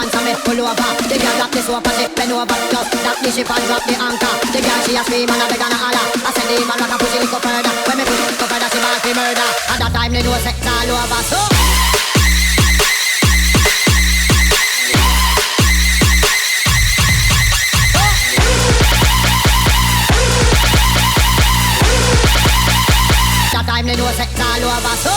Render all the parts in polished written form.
answer me, pull over. The girl drop the soap and she bend over. Just that the ship and drop the anchor. The girl she a scream and a beg and a holler. I said the man rock and push it little further. When me push it little further, she ball for murder. At that time they know sex all over. So that time they know sex all over. So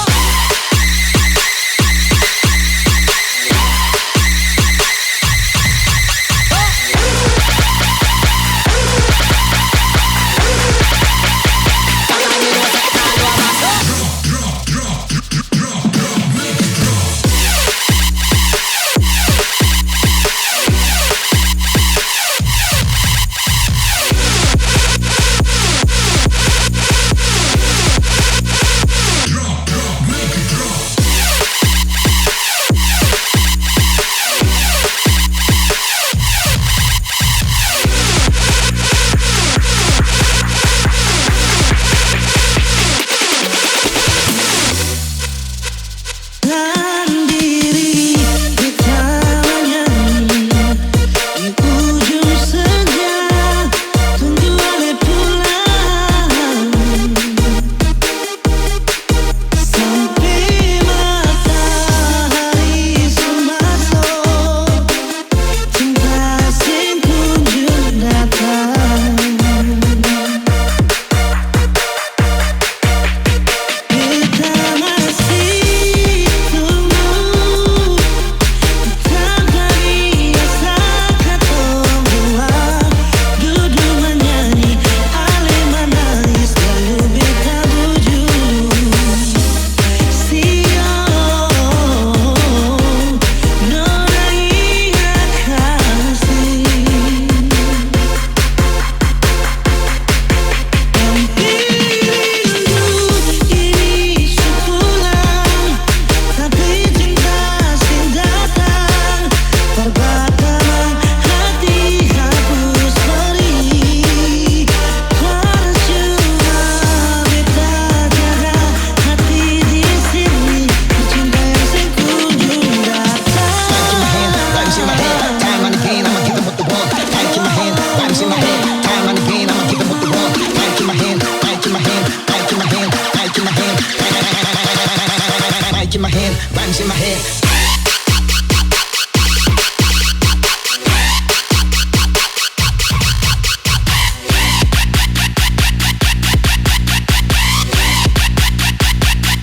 in my hand, rhymes in my head.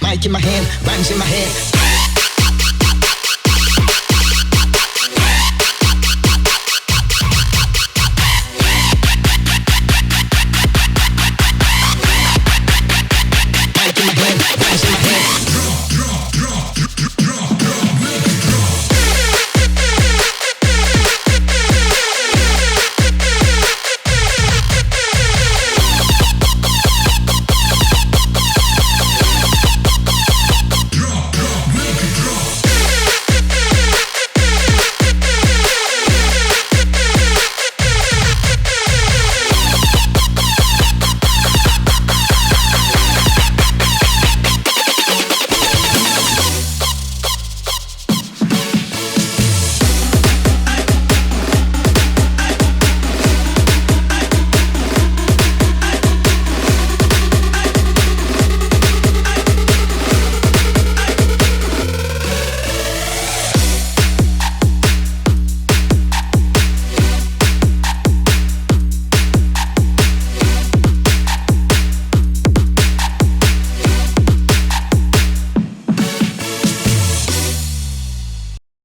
Mic in my hand, rhymes in my head. Mic in my hand, rhymes in my head.